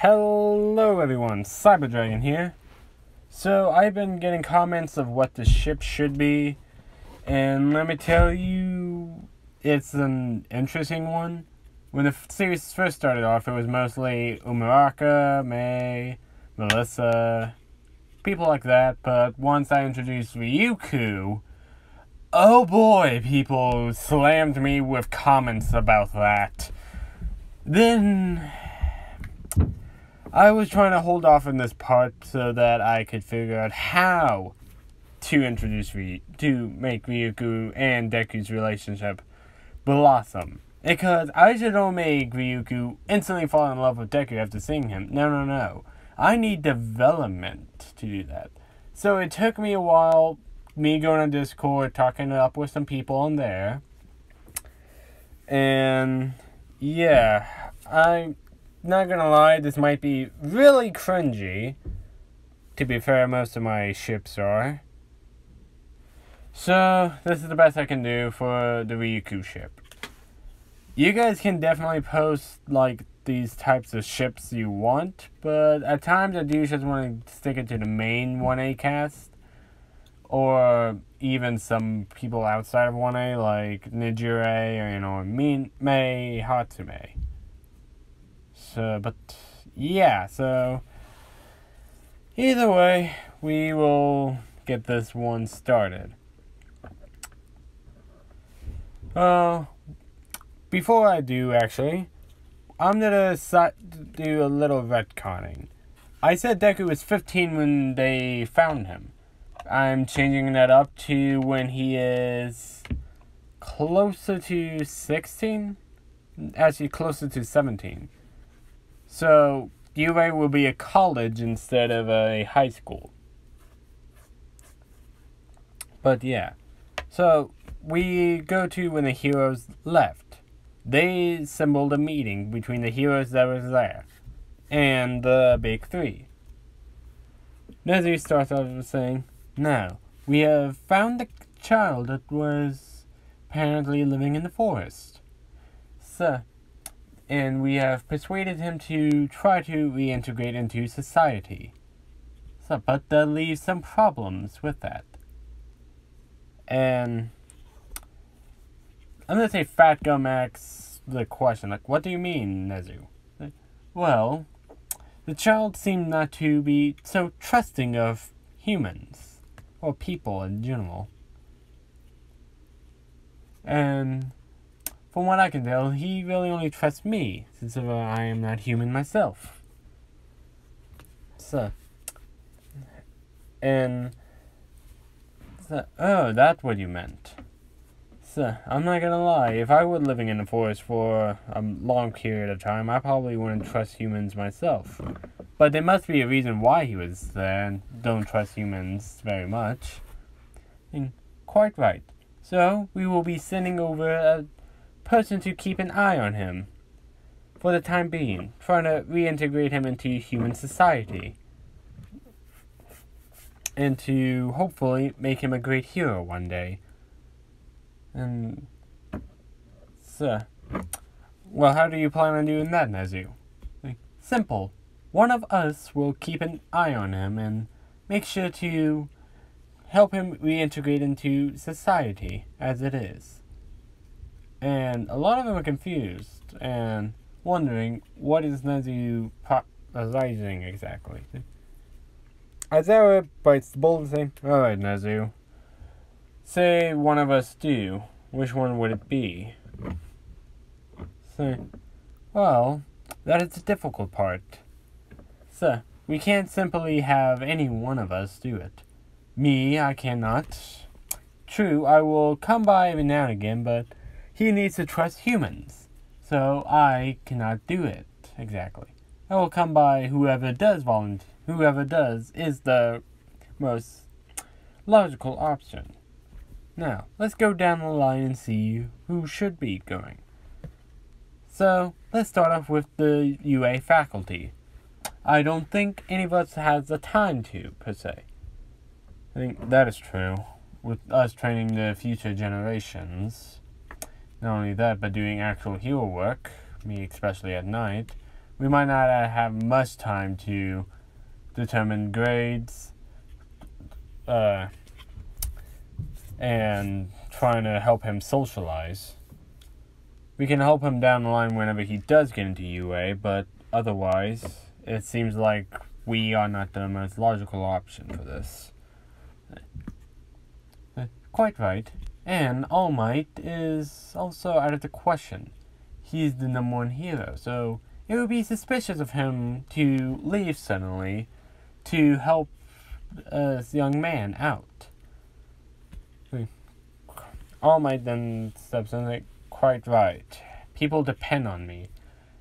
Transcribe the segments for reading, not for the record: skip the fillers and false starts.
Hello everyone, Cyberdragon here. So I've been getting comments of what the ship should be, and let me tell you, it's an interesting one. When the series first started off, it was mostly Umaraka, Mei, Melissa, people like that, but once I introduced Ryuku, oh boy, people slammed me with comments about that. Then I was trying to hold off on this part so that I could figure out how to make Ryuku and Deku's relationship blossom. Because I just don't make Ryuku instantly fall in love with Deku after seeing him. No. I need development to do that. So it took me a while, me going on Discord, talking up with some people on there. And yeah, I'm not gonna lie, this might be really cringy. To be fair, most of my ships are. So, this is the best I can do for the Ryuku ship. You guys can definitely post, these types of ships you want, but at times I do just want to stick it to the main 1A cast. Or even some people outside of 1A, like Nijire, or, Mei Hatsume. So, either way, we will get this one started. Before I do, actually, I'm gonna do a little retconning. I said Deku was 15 when they found him. I'm changing that up to when he is closer to 16? Actually, closer to 17. So, UA will be a college instead of a high school. But yeah. So, we go to when the heroes left. They assembled a meeting between the heroes that was there and the big three. Nezu starts off with saying, "Now, we have found the child that was apparently living in the forest. And we have persuaded him to try to reintegrate into society. But that leaves some problems with that." And I'm going to say Fat Gum asks the question, what do you mean, Nezu? Well, the child seemed not to be so trusting of humans, or people in general. And from what I can tell, he really only trusts me, since I am not human myself. Oh, that's what you meant. I'm not gonna lie, if I were living in the forest for a long period of time, I probably wouldn't trust humans myself. But there must be a reason why he was there and don't trust humans very much. And quite right. So, we will be sending over a person to keep an eye on him for the time being, trying to reintegrate him into human society. And to hopefully make him a great hero one day. And well, how do you plan on doing that, Nezu? Simple. One of us will keep an eye on him and make sure to help him reintegrate into society as it is. And a lot of them are confused and wondering what is Nezu proposing exactly. Aizawa bites the bullet and says, "Alright, Nezu. Say one of us do. Which one would it be?" Well, that is the difficult part. We can't simply have any one of us do it. Me, I cannot. True, I will come by every now and again, but he needs to trust humans. So I cannot do it, exactly. I will come by whoever does volunteer. Whoever does is the most logical option. Now, let's go down the line and see who should be going. So, let's start off with the UA faculty. I don't think any of us has the time to, per se. I think that is true. With us training the future generations. Not only that, but doing actual hero work, me especially at night, we might not have much time to determine grades, and trying to help him socialize. We can help him down the line whenever he does get into UA, but otherwise, it seems like we are not the most logical option for this. Quite right. And All Might is also out of the question. He's the #1 hero, so it would be suspicious of him to leave suddenly to help this young man out. All Might then steps in like, quite right. People depend on me,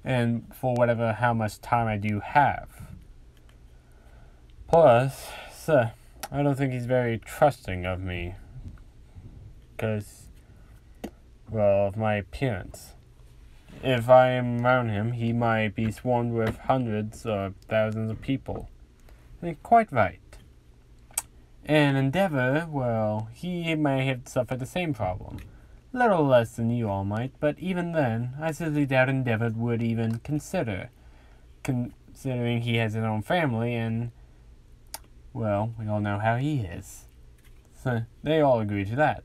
and for how much time I do have. Plus, I don't think he's very trusting of me. Because, well, of my appearance. If I am around him, he might be swarmed with hundreds or thousands of people. Quite right. And Endeavor, well, he may have suffered the same problem. Little less than you all might, but even then, I seriously doubt Endeavor would even considering he has his own family and, well, we all know how he is. So, they all agree to that.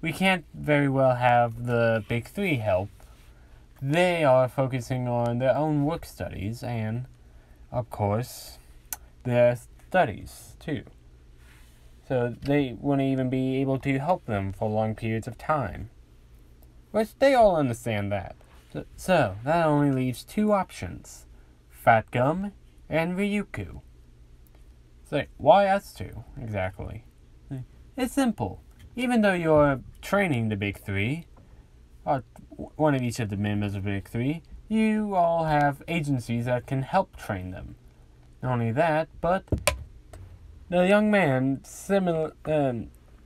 We can't very well have the Big Three help. They are focusing on their own work studies and, of course, their studies, too. So they wouldn't even be able to help them for long periods of time. Which they all understand that. So that only leaves two options. Fat Gum and Ryuku. So why us two, exactly? It's simple. Even though you're training the Big Three, or one of each of the members of the Big Three, you all have agencies that can help train them. Not only that, but the young man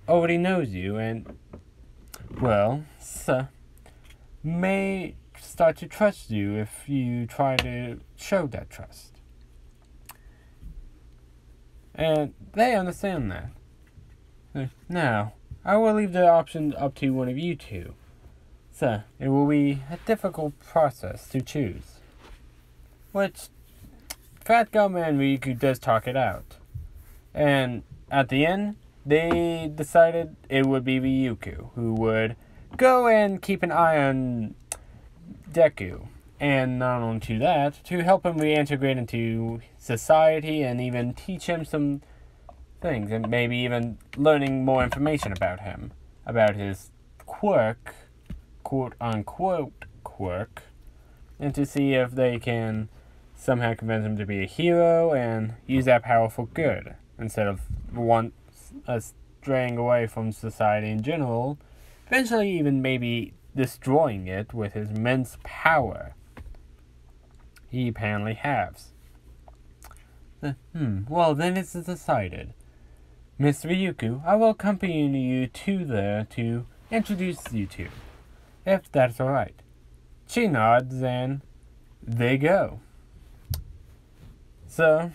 already knows you and, well, may start to trust you if you try to show that trust. And they understand that. Now, I will leave the option up to one of you two. So, it will be a difficult process to choose. Which, Fat Gum and Ryuku does talk it out. And at the end, they decided it would be Ryuku who would go and keep an eye on Deku. And not only to that, to help him reintegrate into society and even teach him some things. And maybe even learning more information about him. About his quirk, quote-unquote quirk. And to see if they can somehow convince him to be a hero and use that power for good. Instead of straying away from society in general, eventually even maybe destroying it with his immense power he apparently has. Well, then it's decided. Miss Ryuku, I will accompany you there to introduce you to, if that's alright. She nods and they go. So,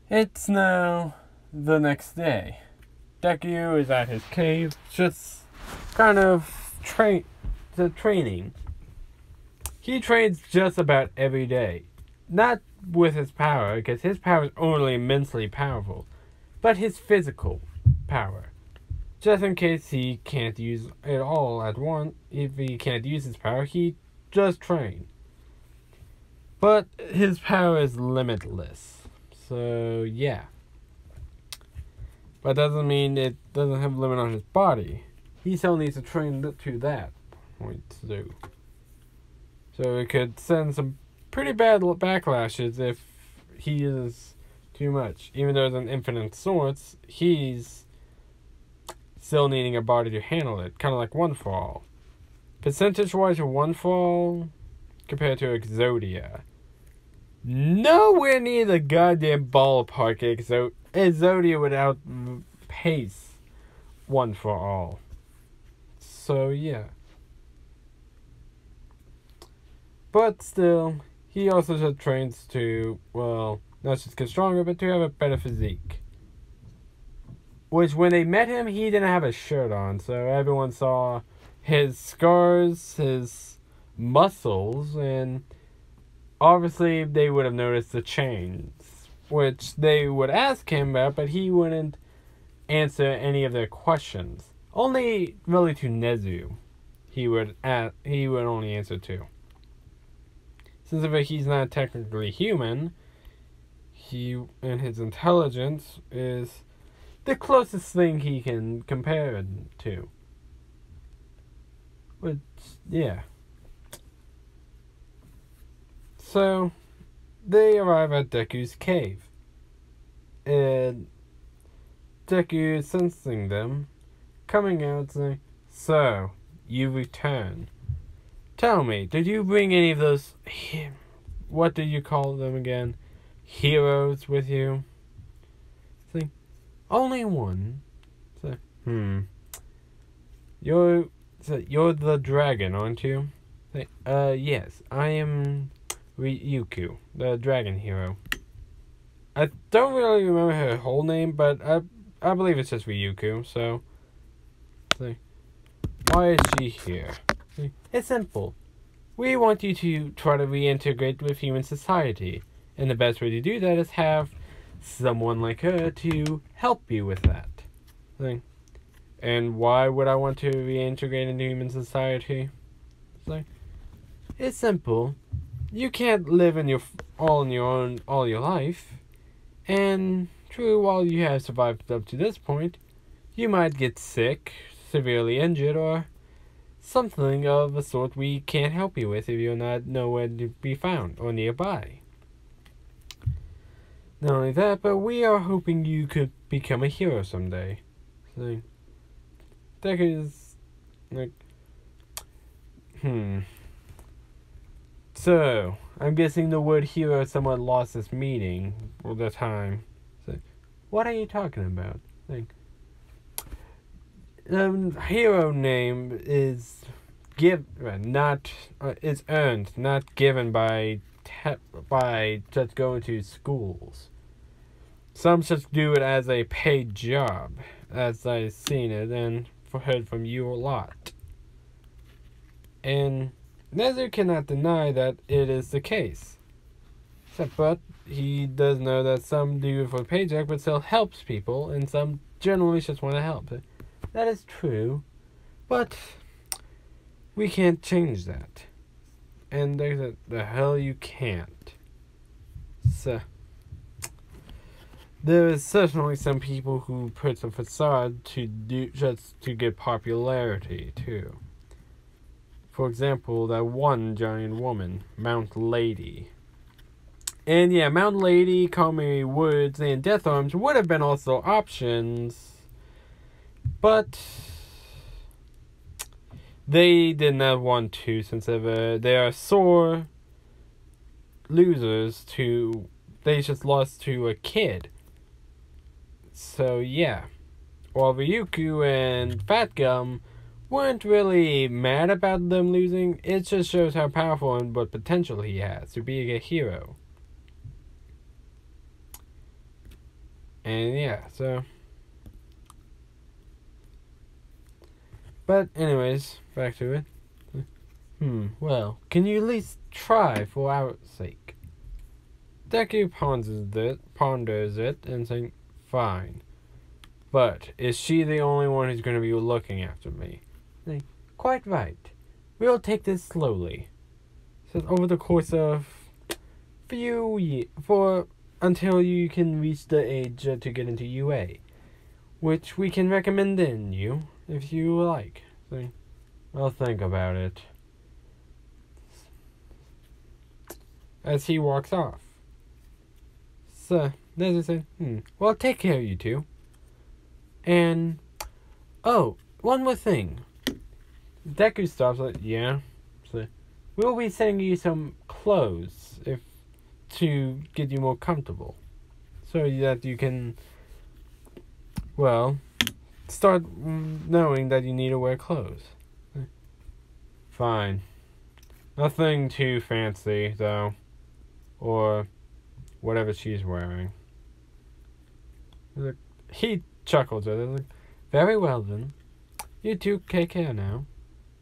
it's now the next day. Deku is at his cave, just kind of training. He trains just about every day. Not with his power, because his power is only immensely powerful, but his physical power. Just in case he can't use it all at once, if he can't use his power, he just train. But his power is limitless. So, yeah. But doesn't mean it doesn't have a limit on his body. He still needs to train to that point too. So it could send some pretty bad backlashes if he uses too much. Even though it's an infinite source, he's still needing a body to handle it. Kind of like One For All. Percentage-wise, One For All compared to Exodia. Nowhere near the goddamn ballpark Exodia would outpace One For All. So, yeah. But still, he also just trains to, well, not just get stronger, but to have a better physique. Which, when they met him, he didn't have a shirt on, so everyone saw his scars, his muscles, and obviously they would have noticed the change, which they would ask him about, but he wouldn't answer any of their questions. Only really to Nezu he would only answer to. Since if he's not technically human, he and his intelligence is the closest thing he can compare it to. But yeah. So they arrive at Deku's cave. And Deku is sensing them, coming out saying, "So, you return. Tell me, did you bring any of those, what did you call them again? Heroes with you?" Saying, "Only one." So, You're the dragon, aren't you? Say, yes, I am Ryuku, the dragon hero. I don't really remember her whole name, but I believe it's just Ryuku, so... Say, why is she here? Say, it's simple. We want you to try to reintegrate with human society, and the best way to do that is have someone like her to help you with that. Say, and why would I want to reintegrate into human society? Say, it's simple. You can't live on your own all your life. And true, while you have survived up to this point, you might get sick, severely injured, or something of a sort we can't help you with if you're not nowhere to be found or nearby. Not only that, but we are hoping you could become a hero someday. So, that is like, So, I'm guessing the word hero somewhat lost its meaning all the time. So, what are you talking about? Like, hero name is is earned, not given by just going to schools. Some just do it as a paid job, as I've seen it and heard from you a lot. And Nezu cannot deny that it is the case. But he does know that some do it for a paycheck, but still helps people, and some generally just want to help. That is true, but we can't change that. And there's the hell you can't. So, there is certainly some people who put a facade just to get popularity too. For example, that one giant woman, Mount Lady. And yeah, Mount Lady, Calmary Woods, and Death Arms would have been also options, but they did not want to, since they are sore losers they just lost to a kid. So yeah, while Ryuku and Fat Gum weren't really mad about them losing, it just shows how powerful and what potential he has to be a hero. And yeah, so... But anyways, back to it. Well, can you at least try for our sake? Deku ponders it and saying, fine. But is she the only one who's going to be looking after me? Quite right. We'll take this slowly. So over the course of few years, until you can reach the age to get into UA, which we can recommend in you if you like. So, I'll think about it. As he walks off. So, Nezu said, well, take care, you two. And, oh, one more thing. Deku stops like, yeah. So, we'll be sending you some clothes to get you more comfortable. So that you can, well, start knowing that you need to wear clothes. Fine. Nothing too fancy, though. Or whatever she's wearing. He chuckles at it. Very well then. You two take care now.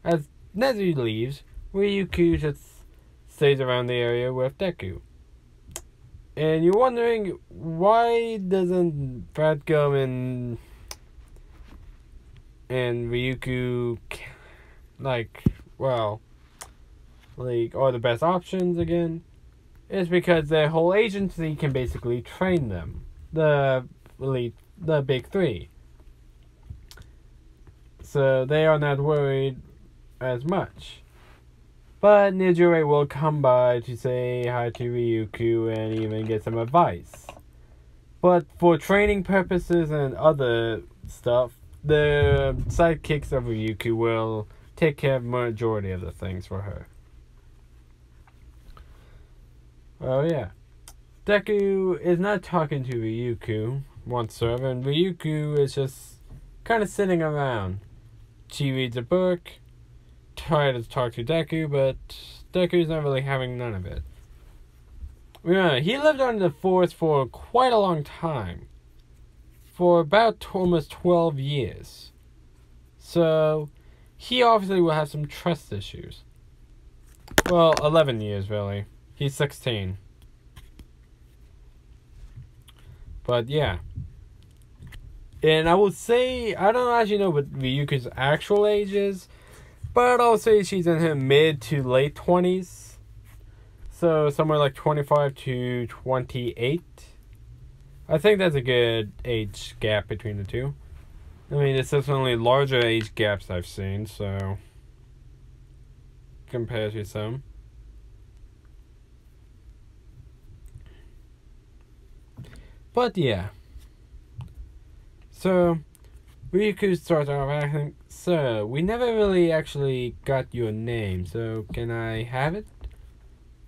As Nezu leaves, Ryuku just stays around the area with Deku. And you're wondering, why doesn't Bradgum and Ryuku, are the best options again? It's because their whole agency can basically train them. The big three. So they are not worried as much. But Nijure will come by to say hi to Ryuku and even get some advice. But for training purposes and other stuff, the sidekicks of Ryuku will take care of the majority of the things for her. Oh yeah. Deku is not talking to Ryuku whatsoever, and Ryuku is just kind of sitting around. She reads a book, tries to talk to Deku, but Deku's not really having none of it. Remember, he lived under the forest for quite a long time. For about almost 12 years. So, he obviously will have some trust issues. Well, 11 years, really. He's 16. But, yeah. And I will say, I don't actually know what Ryuku's actual age is, but I'll say she's in her mid to late 20s. So, somewhere like 25 to 28. I think that's a good age gap between the two. I mean, it's definitely larger age gaps I've seen, so compared to some. But yeah. So, Ryuku starts off asking, "Sir, we never really actually got your name, so can I have it?"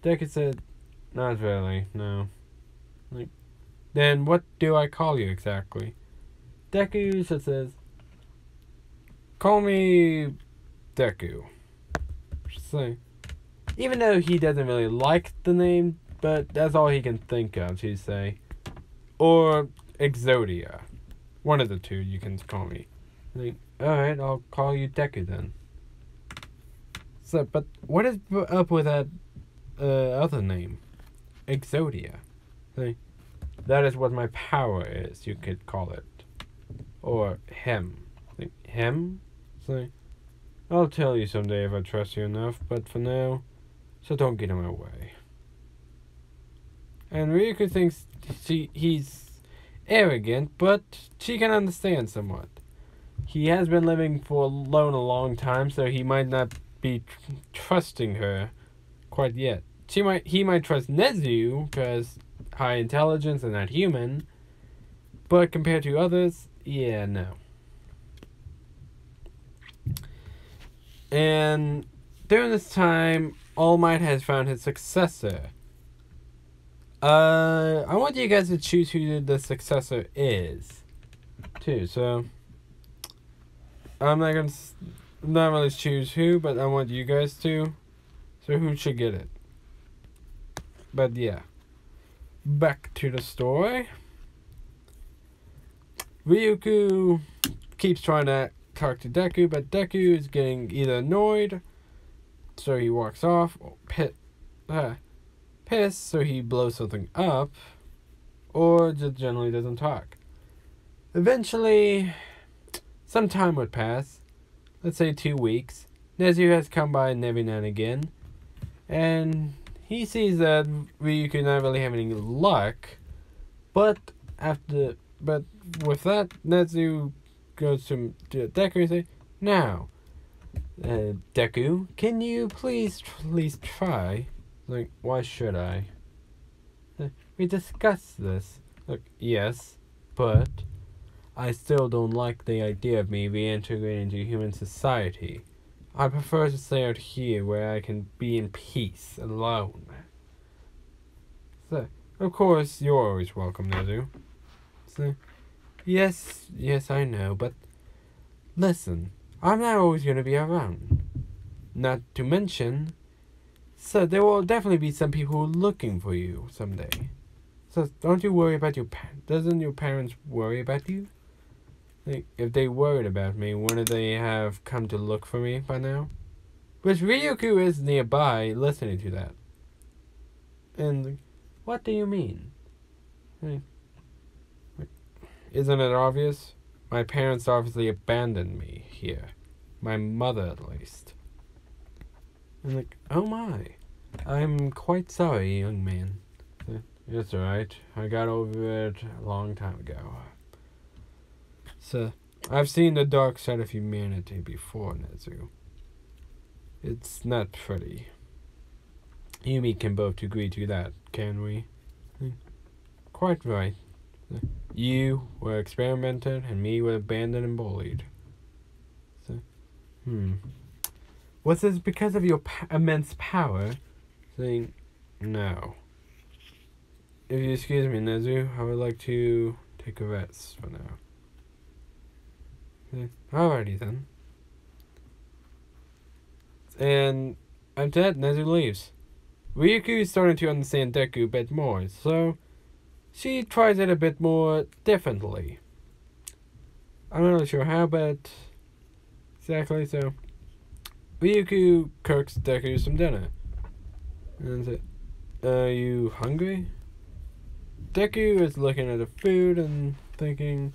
Deku said, "Not really, no." Then what do I call you exactly? Deku just says, "Call me Deku." So, even though he doesn't really like the name, but that's all he can think of to say. Or Exodia. One of the two you can call me. Alright, I'll call you Deku then. So, but what is up with that other name? Exodia. That is what my power is, you could call it. Or him. Him? I'll tell you someday if I trust you enough, but for now, so don't get in my way. And Ryuku thinks he's arrogant, but she can understand somewhat. He has been living alone a long time, so he might not be trusting her quite yet. He might trust Nezu, because high intelligence and not human, but compared to others, yeah, no. And during this time, All Might has found his successor. I want you guys to choose who the successor is, too. So I'm not really choose who, but I want you guys to. So who should get it? But yeah, back to the story. Ryuku keeps trying to talk to Deku, but Deku is getting either annoyed, so he walks off, or pissed, so he blows something up, or just generally doesn't talk. Eventually, some time would pass, let's say 2 weeks. Nezu has come by every now and again, and he sees that Ryuku not really having any luck, but with that, Nezu goes to Deku and say, "Now, Deku, can you please try?" Why should I? We discussed this. Yes, but I still don't like the idea of me reintegrating into human society. I prefer to stay out here where I can be in peace, alone. So, of course, you're always welcome, Nezu. So, yes, I know, but listen, I'm not always going to be around. Not to mention, so there will definitely be some people looking for you someday. So don't you worry about your parents. Doesn't your parents worry about you? If they worried about me, wouldn't they have come to look for me by now? Which Ryuku is nearby listening to that. And what do you mean? Isn't it obvious? My parents obviously abandoned me here. My mother, at least. And like, oh my. I'm quite sorry, young man. It's alright. I got over it a long time ago. So, I've seen the dark side of humanity before, Nezu. It's not pretty. You and me can both agree to that, can we? Quite right. You were experimented, and me were abandoned and bullied. So, Was this because of your immense power? Saying, no. If you excuse me, Nezu, I would like to take a rest for now. Alrighty then. And after that, Nezu leaves. Ryuku is starting to understand Deku a bit more, so she tries it a bit more differently. I'm not really sure how, but exactly so. Ryuku cooks Deku some dinner. And said, are you hungry? Deku is looking at the food and thinking,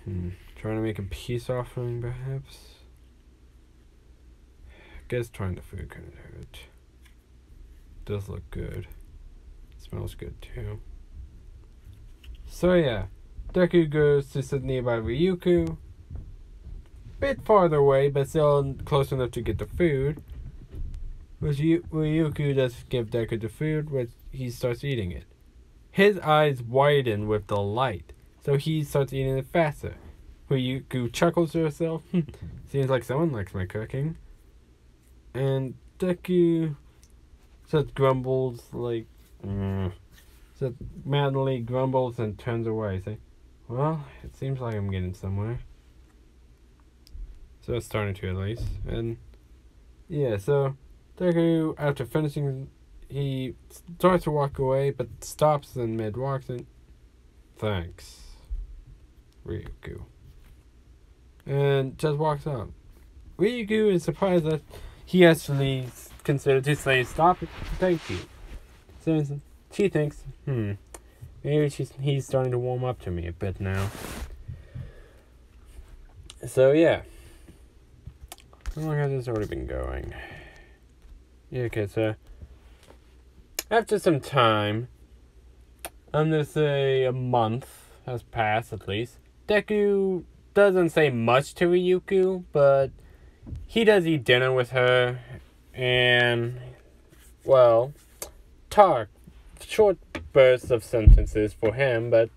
trying to make a peace offering, perhaps? Guess trying the food couldn't hurt. Does look good. Smells good, too. So, yeah. Deku goes to sit nearby Ryuku. Bit farther away, but still close enough to get the food. Which Ryuku does give Deku the food, which he starts eating it. His eyes widen with delight, so he starts eating it faster. Ryuku chuckles to herself. Seems like someone likes my cooking. And Deku just grumbles like, just madly grumbles and turns away, saying, well, it seems like I'm getting somewhere. So it's starting to, at least. And yeah, so Deku, after finishing, he starts to walk away, but stops in mid-walk and thanks, Ryuku. And just walks out. Ryuku is surprised that he actually considered to say stop, thank you. So she thinks, maybe he's starting to warm up to me a bit now. So yeah. How long has this already been going? Yeah, okay, so after some time, I'm gonna say a month has passed at least. Deku doesn't say much to Ryuku, but he does eat dinner with her and, well, talk. Short bursts of sentences for him, but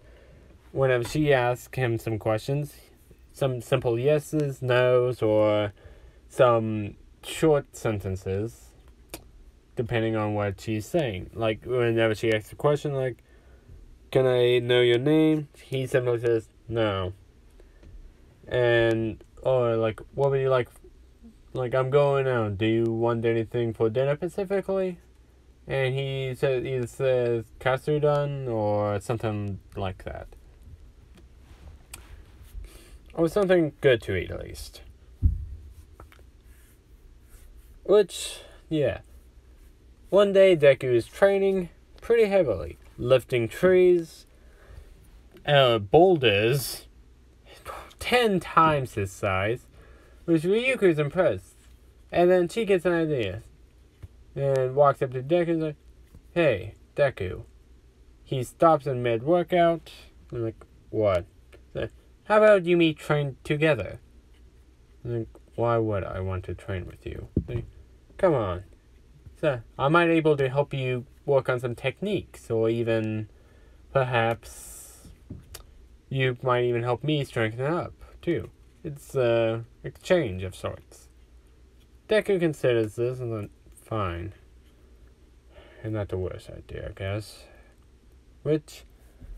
whenever she asks him some questions, some simple yeses, nos, or some short sentences, depending on what she's saying. Like, whenever she asks a question, like, can I know your name? He simply says, no. And, or, like, what would you like? Like, I'm going out. Do you want anything for dinner specifically? And he either says katsudon or something like that. Or something good to eat, at least. Which, yeah. One day, Deku is training pretty heavily. Lifting trees, boulders, 10 times his size. Which Ryuku is impressed. And then she gets an idea. And walks up to Deku and is like, hey, Deku. He stops in mid-workout. I'm like, what? So, how about you meet train together? I'm like, why would I want to train with you? Like, come on. So, I might be able to help you work on some techniques. Or even, perhaps, you might even help me strengthen up, too. It's an exchange of sorts. Deku considers this and then, fine. And not the worst idea, I guess. Which,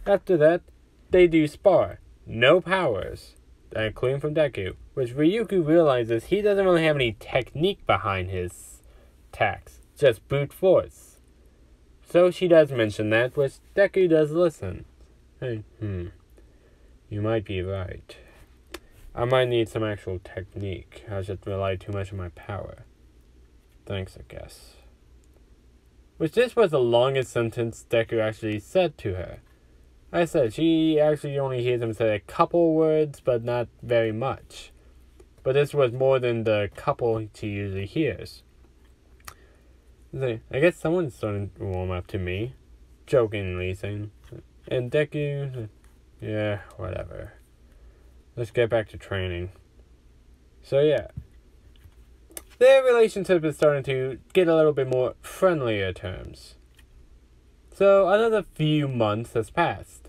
after that, they do spar. No powers. Including from Deku. Which Ryuku realizes he doesn't really have any technique behind his attacks. Just brute force. So she does mention that, which Deku does listen. Hey, you might be right. I might need some actual technique. I just rely too much on my power. thanks, I guess. Which this was the longest sentence Deku actually said to her. Like I said, she actually only hears him say a couple words, but not very much. But this was more than the couple she usually hears. I guess someone's starting to warm up to me, jokingly saying, and Deku, yeah, whatever. Let's get back to training. So yeah, their relationship is starting to get a little bit more friendlier terms. So another few months has passed.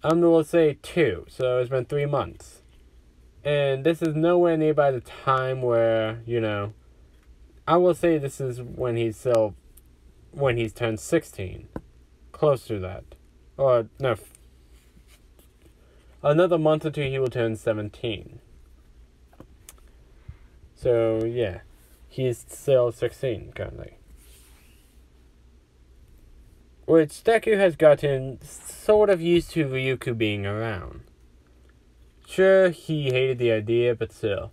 We'll say 2, so it's been 3 months. And this is nowhere nearby the time where, I will say this is when he's turned 16. Close to that. Or, no. Another month or 2 he will turn 17. So, yeah. He's still 16 currently. Which Deku has gotten sort of used to Ryuko being around. Sure, he hated the idea, but still.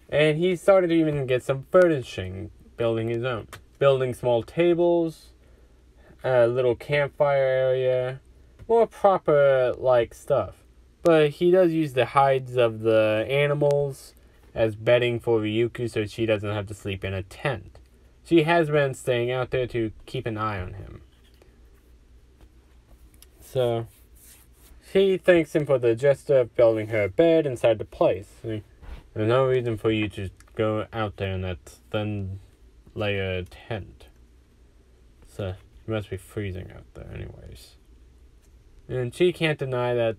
And he started to even get some furnishing, building his own. Building small tables, a little campfire area, more proper-like stuff. But he does use the hides of the animals as bedding for Ryuko so she doesn't have to sleep in a tent. She has been staying out there to keep an eye on him. So, she thanks him for the gesture of building her bed inside the place. There's no reason for you to go out there and then lay a tent. So, it must be freezing out there anyways. And she can't deny that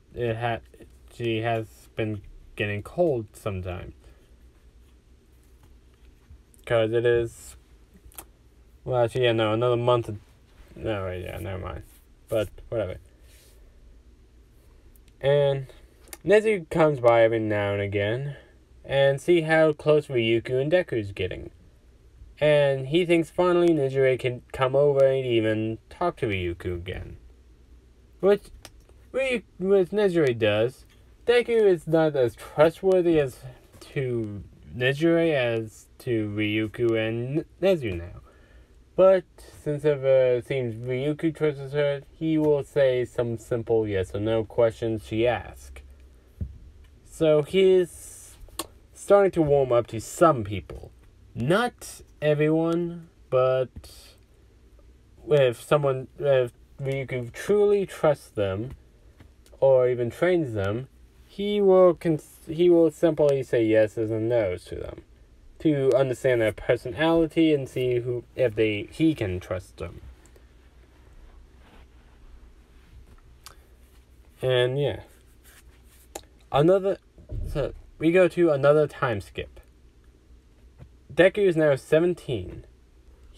she has been getting cold sometime. Because it is... Well, actually, yeah, no, another month... No, wait, yeah, never mind. But, whatever. And Nezu comes by every now and again and see how close Ryuko and Deku's getting. And he thinks finally Nijire can come over and even talk to Ryuko again. Which Nijire does. Deku is not as trustworthy as to Nijire as to Ryuko and Nezu now. But since it seems Ryuko trusts her, he will say some simple yes or no questions she asks. So he's starting to warm up to some people. Not everyone, but if Ryuko truly trusts them, or even trains them, he will simply say yeses and nos to them, to understand their personality and see if he can trust them. And yeah. So we go to another time skip. Deku is now 17.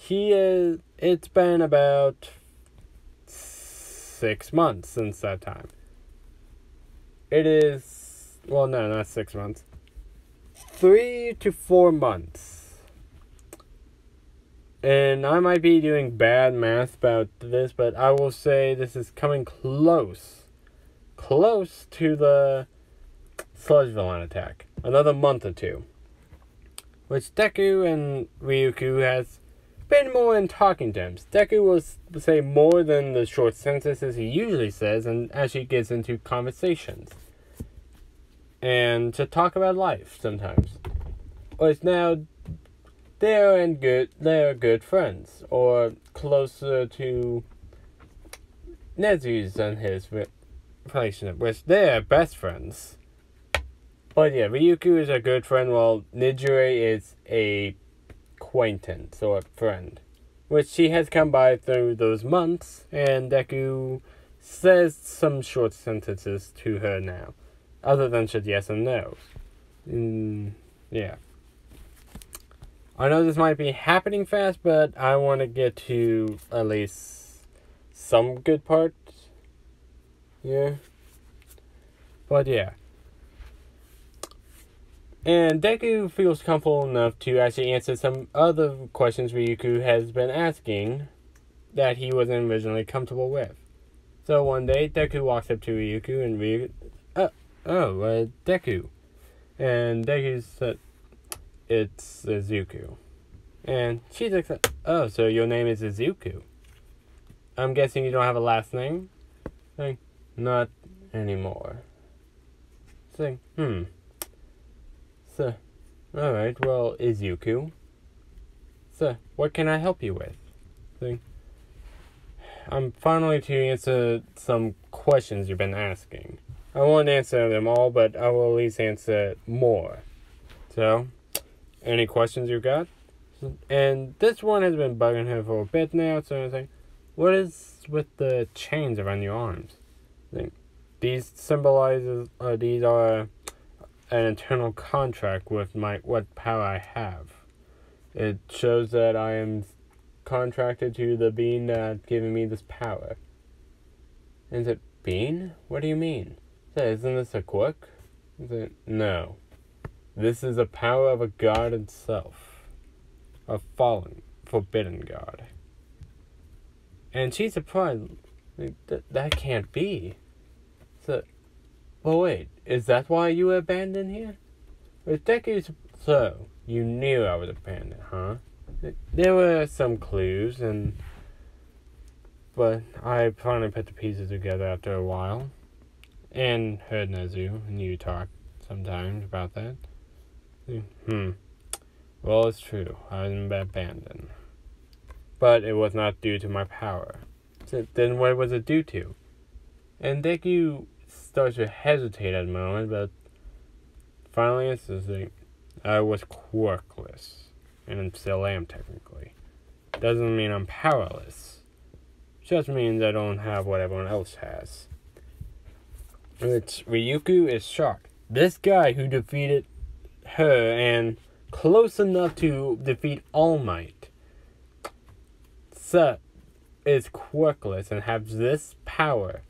It's been about 6 months since that time. It is, well, no, not 6 months. 3 to 4 months. And I might be doing bad math about this, but I will say this is coming close to the sludge villain attack. Another month or 2. Which Deku and Ryuko has been more in talking terms. Deku will say more than the short sentences he usually says, and as he gets into conversations. And to talk about life sometimes. Which now they're good friends, or closer to Nezu's and his relationship, which they're best friends. But yeah, Ryuko is a good friend, while Nijire is a acquaintance or friend, which she has come by through those months, and Deku says some short sentences to her now, other than just yes and no. Yeah. I know this might be happening fast, but I want to get to at least some good parts. Yeah. But yeah. And Deku feels comfortable enough to actually answer some other questions Ryuko has been asking that he wasn't originally comfortable with. So one day, Deku walks up to Ryuko and Deku. And Deku said, it's Zuko. And she's like, oh, so your name is Izuku. I'm guessing you don't have a last name? Like, not anymore. Saying, So, alright, well, Izuku. So, what can I help you with? Saying, I'm finally to answer some questions you've been asking. I won't answer them all, but I will at least answer more. So, any questions you got? And this one has been bugging her for a bit now, so I'm saying, what is with the chains around your arms? These symbolizes, these are an internal contract with what power I have. It shows that I am contracted to the being that's giving me this power. Is it being? What do you mean? Isn't this a quirk? No. This is the power of a god itself. A fallen, forbidden god. And she's surprised. That can't be. Well, wait. Is that why you were abandoned here? So, you knew I was abandoned, huh? There were some clues, but I finally put the pieces together after a while. And heard Nezu and you talk sometimes about that. Well, it's true. I was abandoned. But it was not due to my power. So then what was it due to? And Deku starts to hesitate at the moment, but finally answers, I was quirkless. And I still am, technically. Doesn't mean I'm powerless. Just means I don't have what everyone else has. Which Ryuku is shocked. This guy who defeated her and close enough to defeat All Might is quirkless and has this power.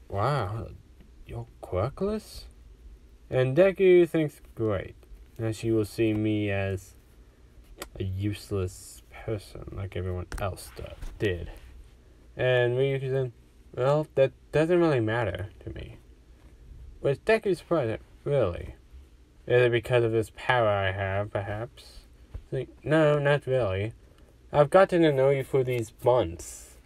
Wow, you're quirkless? And Deku thinks, great. And she will see me as a useless person like everyone else did. And Ryuku said, well, that doesn't really matter to me. Which Deku's surprised at, really? Is it because of this power I have, perhaps? No, not really. I've gotten to know you for these months.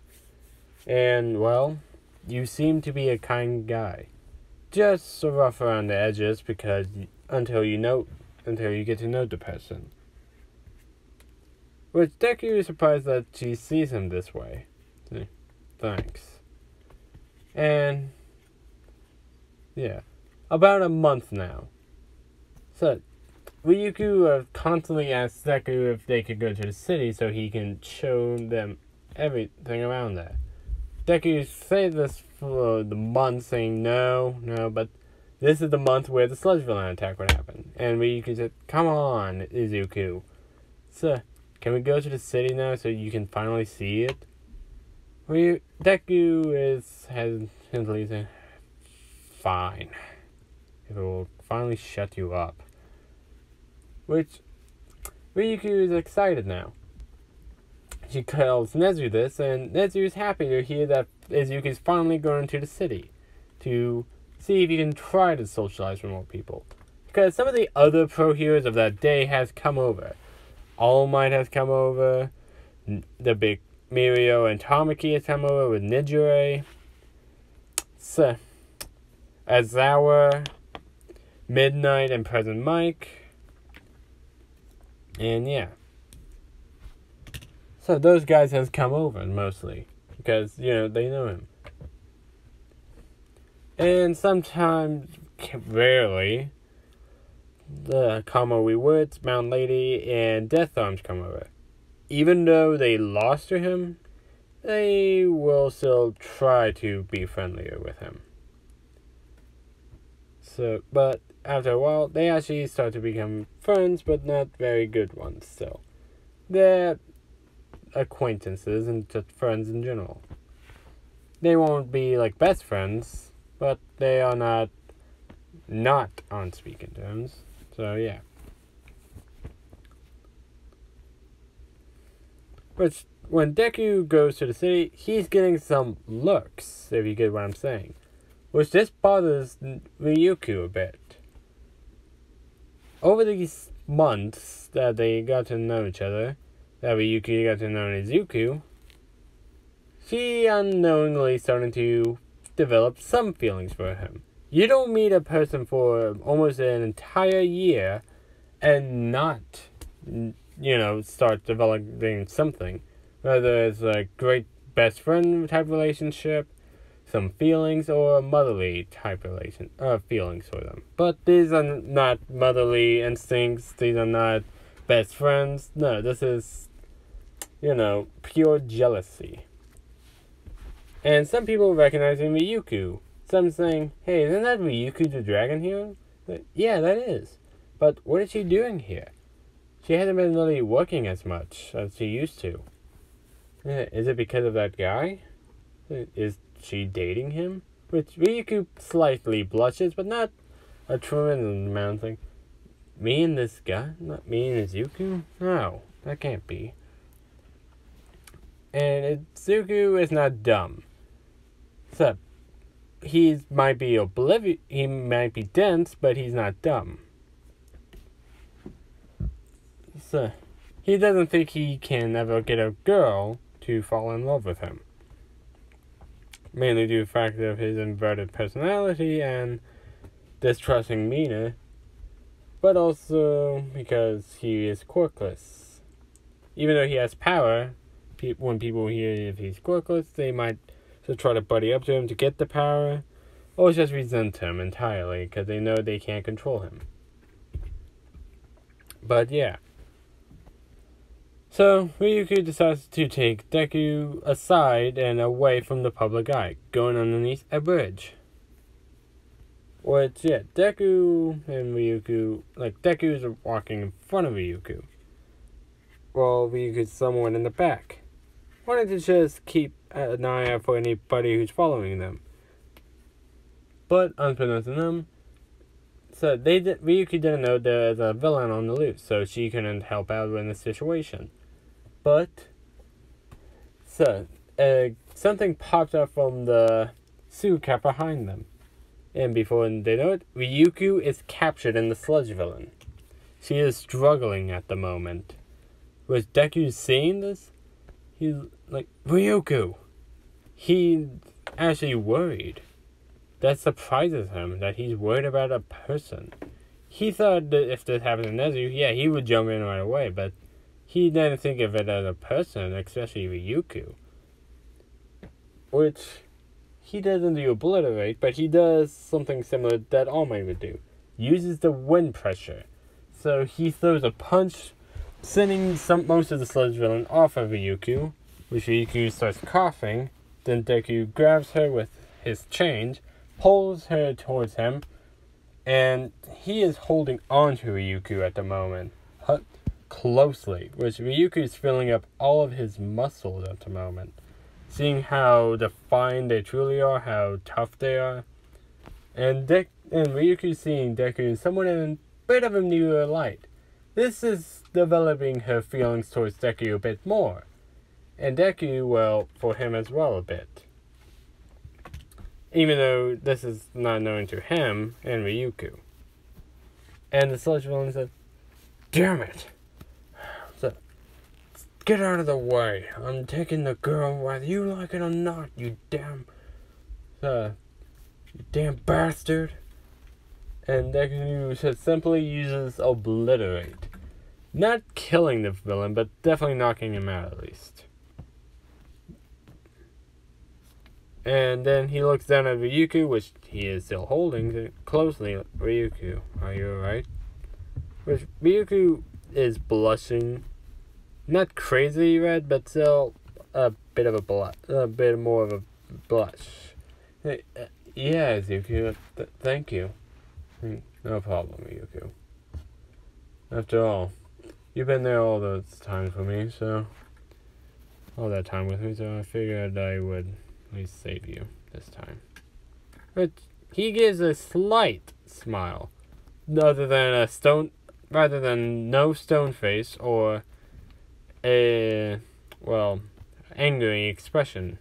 And, well, you seem to be a kind guy. Just so rough around the edges until you get to know the person. Which Deku is surprised that she sees him this way. Thanks. And, yeah, about a month now. So, Ryuku constantly asks Deku if they could go to the city so he can show them everything around there. Deku says this for the month, saying no, but this is the month where the sludge villain attack would happen. And Ryuku said, come on, Izuku. So, can we go to the city now so you can finally see it? Deku has hesitantly said, fine. If it will finally shut you up. Which, Ryuku is excited now. She tells Nezu this, and Nezu is happy to hear that Izuku is finally going to the city to see if he can try to socialize with more people. Because some of the other pro heroes of that day has come over. All Might has come over. The big Mirio and Tamaki has come over with Nijire. So, Azawa, Midnight, and Present Mike. And yeah. So those guys has come over mostly. Because, they know him. And sometimes, rarely, the Kamui Woods, Mount Lady, and Death Arms come over. Even though they lost to him, they will still try to be friendlier with him. So, but after a while, they actually start to become friends, but not very good ones still. They're acquaintances and just friends in general. They won't be like best friends, but they are not on speaking terms. So, yeah. But when Deku goes to the city, he's getting some looks, if you get what I'm saying. Which this bothers Ryuku a bit. Over these months that they got to know each other, that Ryuku got to know Izuku, she unknowingly started to develop some feelings for him. You don't meet a person for almost an entire year and not, start developing something. Whether it's a great best friend type relationship, some feelings, or a motherly type feelings for them. But these are not motherly instincts. These are not best friends. No, this is, pure jealousy. And some people recognizing Ryuku. Some saying, hey, isn't that Ryuku the dragon hero? Yeah, that is. But what is she doing here? She hasn't been really working as much as she used to. Is it because of that guy? Is she dating him? Which Ryuku slightly blushes, but not a tremendous amount. Like, me and this guy? Not me and Izuku? No, that can't be. And Izuku is not dumb. So, he might be he might be dense, but he's not dumb. So, he doesn't think he can ever get a girl to fall in love with him. Mainly due to the fact of his inverted personality and distrusting Mina, but also because he is quirkless. Even though he has power, when people hear if he's quirkless, they might just try to buddy up to him to get the power, or just resent him entirely because they know they can't control him. But yeah. So, Ryuku decides to take Deku aside and away from the public eye, going underneath a bridge. Deku and Ryuku, Deku is walking in front of Ryuku, while Ryuku's somewhat in the back, wanting to just keep an eye out for anybody who's following them. But, unbeknownst to them, Ryuku didn't know there was a villain on the loose, so she couldn't help out in the situation. But, something popped up from the suit behind them. And before they know it, Ryuku is captured in the sludge villain. She is struggling at the moment. Was Deku seeing this? He's like, Ryuku! He's actually worried. That surprises him, that he's worried about a person. He thought that if this happened to Nezu, he would jump in right away, but he didn't think of it as a person, especially Ryuku. Which he doesn't do obliterate, but he does something similar that All Might would do. Uses the wind pressure. So he throws a punch, sending most of the sludge villain off of Ryuku, which Ryuku starts coughing. Then Deku grabs her with his change, pulls her towards him, and he is holding on to Ryuku at the moment. Closely, which Ryuku is filling up all of his muscles at the moment, seeing how defined they truly are, how tough they are, and Ryuku seeing Deku somewhat in a bit of a newer light. This is developing her feelings towards Deku a bit more, and Deku, well, for him as well a bit. Even though this is not known to him and Ryuku. And the sludge villain said, damn it! Get out of the way. I'm taking the girl whether you like it or not, you damn bastard. And Deku just simply uses obliterate. Not killing the villain, but definitely knocking him out at least. And then he looks down at Ryuku, which he is still holding closely. Ryuku, are you alright? Which Ryuku is blushing. Not crazy red, but still a bit more of a blush. Hey, yeah, Izuku, thank you. No problem, Ryuku. After all, you've been there all those times for me, all that time with me, so I figured I would at least save you this time. But he gives a slight smile, rather than no stone face or angry expression.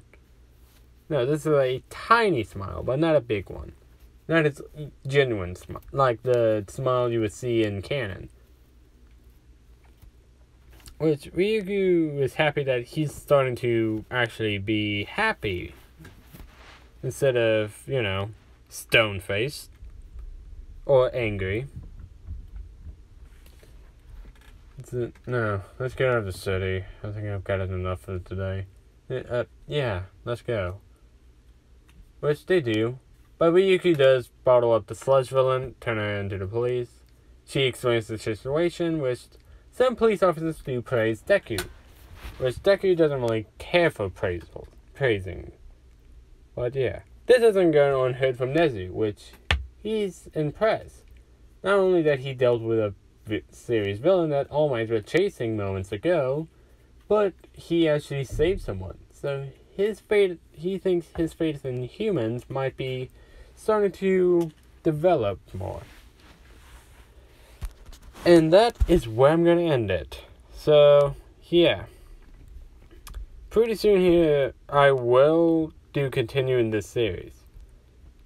No, this is a tiny smile, but not a big one. Not a genuine smile, like the smile you would see in canon. Which Ryugu is happy that he's starting to actually be happy. Instead of, stone-faced. Or angry. No, let's get out of the city. I think I've got enough for today. Yeah, let's go. Which they do. But Ryuki does bottle up the sludge villain, turn her into the police. She explains the situation, which some police officers do praise Deku. Which Deku doesn't really care for praising. But yeah. This doesn't go unheard from Nezu, which he's impressed. Not only that he dealt with a serious villain that All Might were chasing moments ago, but he actually saved someone. So he thinks his faith in humans might be starting to develop more. And that is where I'm going to end it. So, yeah. Pretty soon here, I will do continuing this series.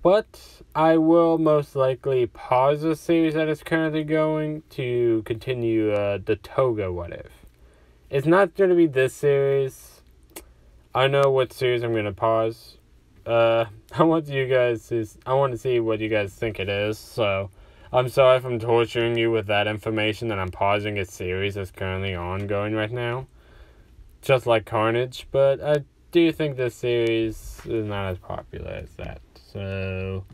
But I will most likely pause the series that is currently going to continue the Toga What If. It's not going to be this series. I know what series I'm going to pause. I want to see what you guys think it is. So I'm sorry if I'm torturing you with that information that I'm pausing a series that's currently ongoing right now. Just like Carnage. But I do think this series is not as popular as that. So,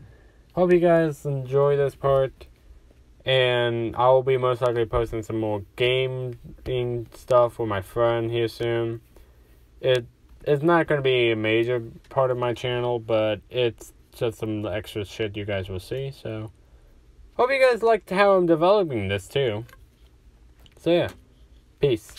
hope you guys enjoy this part, and I will be most likely posting some more gaming stuff with my friend here soon. It's not going to be a major part of my channel, but it's just some extra shit you guys will see, so hope you guys liked how I'm developing this too. So yeah, peace.